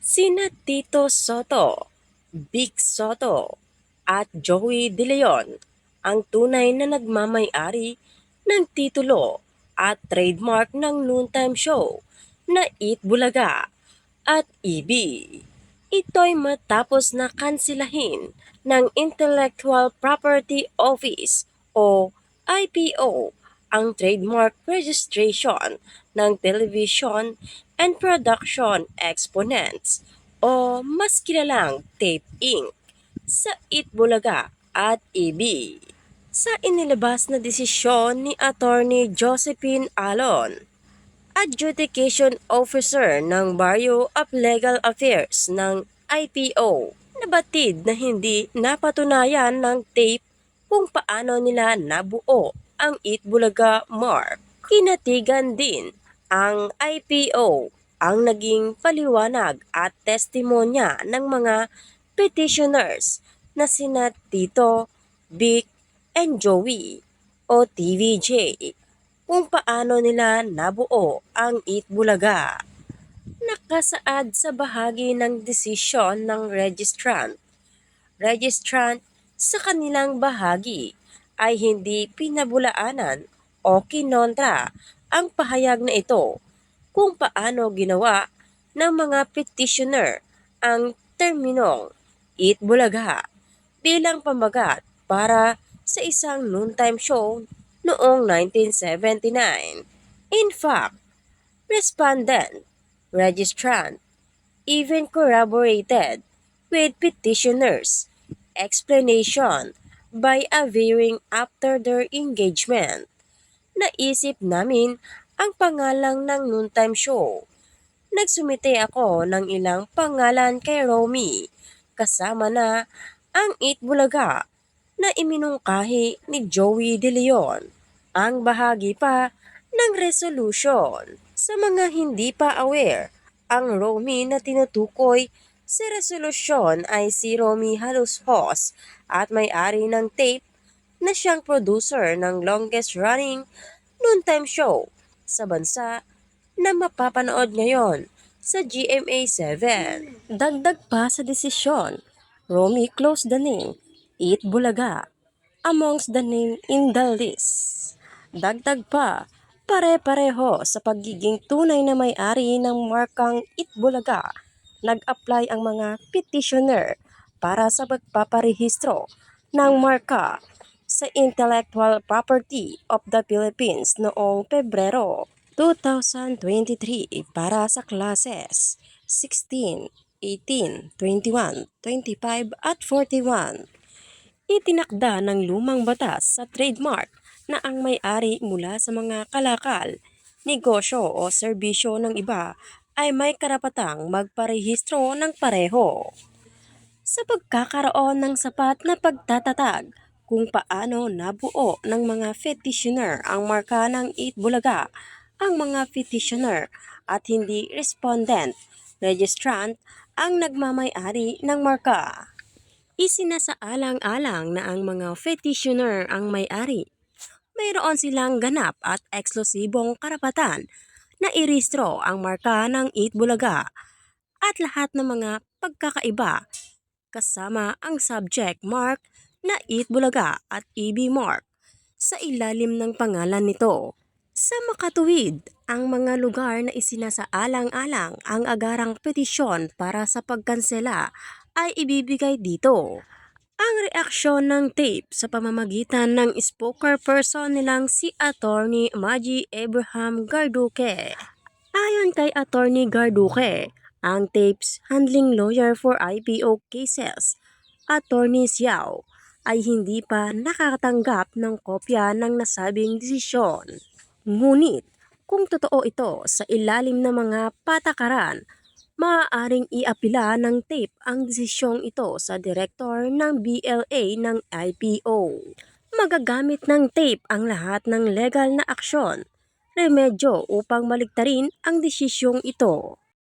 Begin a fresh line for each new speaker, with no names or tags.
Sina Tito Soto, Vic Soto, at Joey De Leon ang tunay na nagmamay-ari ng titulo at trademark ng noontime show na Eat Bulaga at EB. Ito'y matapos na kansilahin ng Intellectual Property Office o IPO ang trademark registration ng Television and Production Exponents o mas kilalang Tape Inc. sa Itbulaga at EB. Sa inilabas na desisyon ni Attorney Josephine Alon, Adjudication Officer ng Bureau of Legal Affairs ng IPO, nabatid na hindi napatunayan ng tape kung paano nila nabuo ang Itbulaga mark. Kinatigan din ang IPO ang naging paliwanag at testimonya ng mga petitioners na sina Tito, Vic, and Joey o TVJ kung paano nila nabuo ang Itbulaga. Nakasaad sa bahagi ng desisyon ng registrant sa kanilang bahagi ay hindi pinabulaanan o kinontra ang pahayag na ito kung paano ginawa ng mga petitioner ang terminong Itbulaga bilang pamagat para sa isang noontime show noong 1979. In fact, respondent, registrant, even corroborated with petitioners' explanation by averring after their engagement. Naisip namin ang pangalan ng noontime show. Nagsumite ako ng ilang pangalan kay Romy, kasama na ang Itbulaga na iminungkahi ni Joey De Leon. Ang bahagi pa ng resolution. Sa mga hindi pa aware, ang Romy na tinutukoy sa resolusyon ay si Romy Halushos at may-ari ng tape na siyang producer ng longest running noontime show sa bansa na mapapanood ngayon sa GMA7. Dagdag pa sa desisyon, Romy closed the name Eat Bulaga amongst the name in the list. Dagdag pa, pare-pareho sa pagiging tunay na may-ari ng markang Itbulaga, nag-apply ang mga petitioner para sa pagpaparehistro ng marka sa Intellectual Property of the Philippines noong Pebrero 2023 para sa klases 16, 18, 21, 25 at 41. Itinakda ng lumang batas sa trademark na ang may-ari mula sa mga kalakal, negosyo o serbisyo ng iba ay may karapatang magparehistro ng pareho. Sa pagkakaroon ng sapat na pagtatatag kung paano nabuo ng mga petitioner ang marka ng Itbulaga, ang mga petitioner at hindi respondent, registrant ang nagmamay-ari ng marka. Isinasaalang-alang na ang mga petitioner ang may-ari. Mayroon silang ganap at eksklusibong karapatan na irehistro ang marka ng Itbulaga at lahat ng mga pagkakaiba kasama ang subject mark na Itbulaga at EB mark sa ilalim ng pangalan nito. Sa makatuwid, ang mga lugar na isinasaalang-alang ang agarang petisyon para sa pagkansela ay ibibigay dito. Ang reaksyon ng tape sa pamamagitan ng spokesperson nilang si Attorney Maggie Abraham Garduque. Ayon kay Attorney Garduque, ang tape's handling lawyer for IPO cases, Attorney Xiao, ay hindi pa nakakatanggap ng kopya ng nasabing desisyon. Ngunit, kung totoo ito sa ilalim ng mga patakaran, maaaring iapila ng tape ang desisyong ito sa direktor ng BLA ng IPO. Magagamit ng tape ang lahat ng legal na aksyon, remedyo upang maligtarin ang desisyong ito.